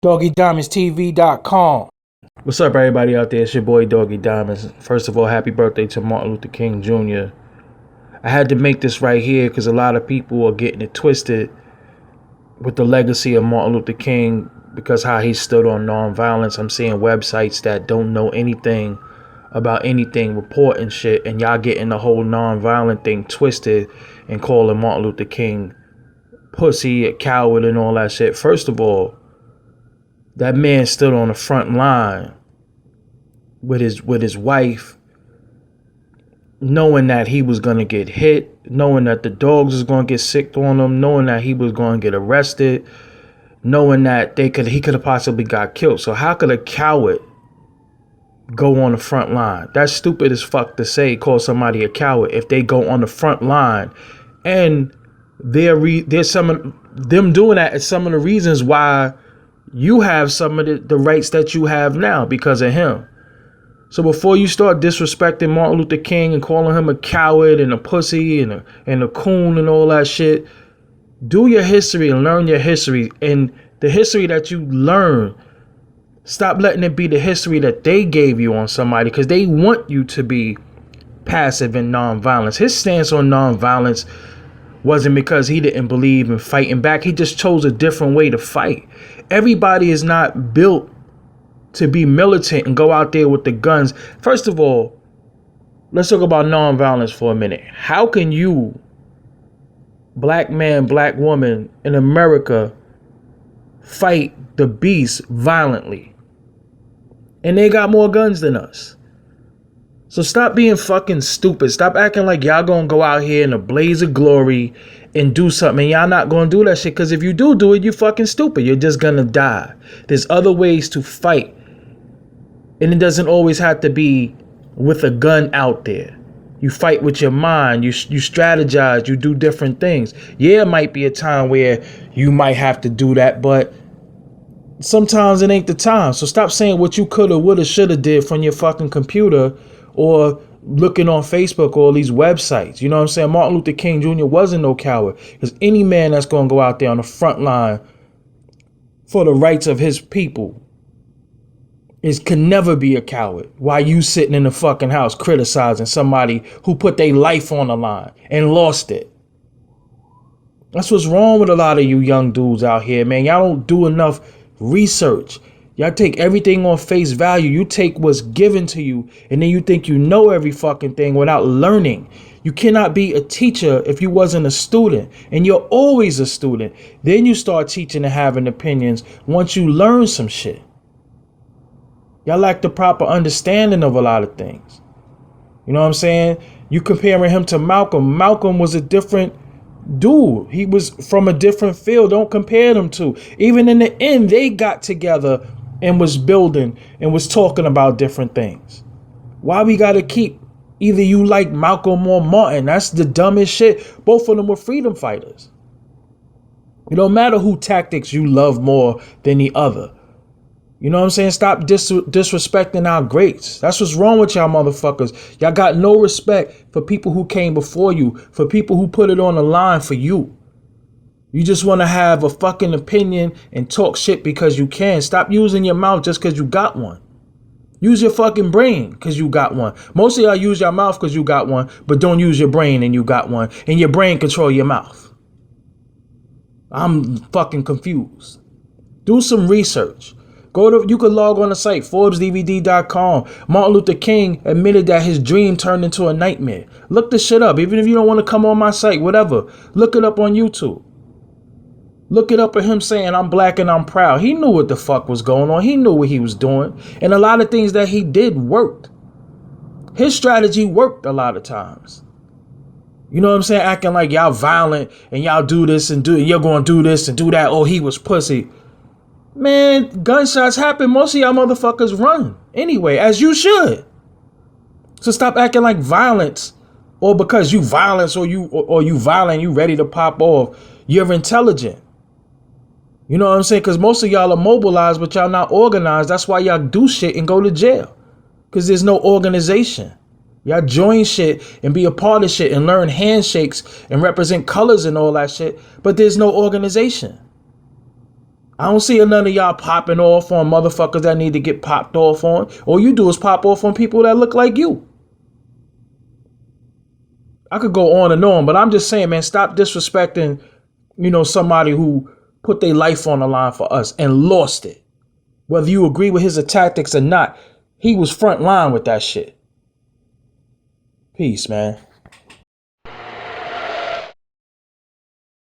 DoggieDiamondsTV.com. What's up, everybody out there? It's your boy Doggie Diamonds. First of all, happy birthday to Martin Luther King Jr. I had to make this right here because a lot of people are getting it twisted with the legacy of Martin Luther King because how he stood on nonviolence. I'm seeing websites that don't know anything about anything reporting shit, and y'all getting the whole nonviolent thing twisted and calling Martin Luther King pussy, a coward, and all that shit. First of all, that man stood on the front line with his wife, knowing that he was gonna get hit, knowing that the dogs was gonna get sick on him, knowing that he was gonna get arrested, knowing that he could have possibly got killed. So how could a coward go on the front line? That's stupid as fuck to say, call somebody a coward if they go on the front line. And there's some of them doing that is some of the reasons why you have some of the rights that you have now because of him. So before you start disrespecting Martin Luther King and calling him a coward and a pussy and a coon and all that shit, do your history and learn your history. And the history that you learn, stop letting it be the history that they gave you on somebody because they want you to be passive in nonviolence. His stance on nonviolence wasn't because he didn't believe in fighting back. He just chose a different way to fight. Everybody is not built to be militant and go out there with the guns. First of all, let's talk about nonviolence for a minute. How can you, black man, black woman in America, fight the beast violently? And they got more guns than us. So stop being fucking stupid. Stop acting like y'all gonna go out here in a blaze of glory and do something. And y'all not gonna do that shit. Because if you do it, you fucking stupid. You're just gonna die. There's other ways to fight. And it doesn't always have to be with a gun out there. You fight with your mind. You strategize. You do different things. Yeah, it might be a time where you might have to do that. But sometimes it ain't the time. So stop saying what you coulda, woulda, shoulda did from your fucking computer or looking on Facebook or all these websites. You know what I'm saying? Martin Luther King Jr. wasn't no coward. Because any man that's going to go out there on the front line for the rights of his people can never be a coward. While you sitting in the fucking house criticizing somebody who put their life on the line and lost it. That's what's wrong with a lot of you young dudes out here, man. Y'all don't do enough research. Y'all take everything on face value. You take what's given to you and then you think you know every fucking thing without learning. You cannot be a teacher if you wasn't a student, and you're always a student. Then you start teaching and having opinions once you learn some shit. Y'all lack the proper understanding of a lot of things. You know what I'm saying? You comparing him to Malcolm. Malcolm was a different dude. He was from a different field. Don't compare them to. Even in the end, they got together and was building and was talking about different things. Why we gotta keep either you like Malcolm or Martin? That's the dumbest shit. Both of them were freedom fighters. It don't matter who tactics you love more than the other. You know what I'm saying? Stop disrespecting our greats. That's what's wrong with y'all motherfuckers. Y'all got no respect for people who came before you, for people who put it on the line for you. You just want to have a fucking opinion and talk shit because you can. Stop using your mouth just because you got one. Use your fucking brain because you got one. Most of y'all use your mouth because you got one, but don't use your brain and you got one. And your brain control your mouth. I'm fucking confused. Do some research. You could log on the site, ForbesDVD.com. Martin Luther King admitted that his dream turned into a nightmare. Look this shit up. Even if you don't want to come on my site, whatever. Look it up on YouTube. Look it up at him saying, I'm black and I'm proud. He knew what the fuck was going on. He knew what he was doing. And a lot of things that he did worked. His strategy worked a lot of times. You know what I'm saying? Acting like y'all violent and y'all do this and you're going to do this and do that. Oh, he was pussy. Man, gunshots happen. Most of y'all motherfuckers run anyway, as you should. So stop acting like violence, or because you violence or you violent, you ready to pop off. You're intelligent. You know what I'm saying? Because most of y'all are mobilized, but y'all not organized. That's why y'all do shit and go to jail. Because there's no organization. Y'all join shit and be a part of shit and learn handshakes and represent colors and all that shit. But there's no organization. I don't see none of y'all popping off on motherfuckers that need to get popped off on. All you do is pop off on people that look like you. I could go on and on, but I'm just saying, man, stop disrespecting, somebody who put their life on the line for us and lost it. Whether you agree with his tactics or not, he was front line with that shit. Peace, man.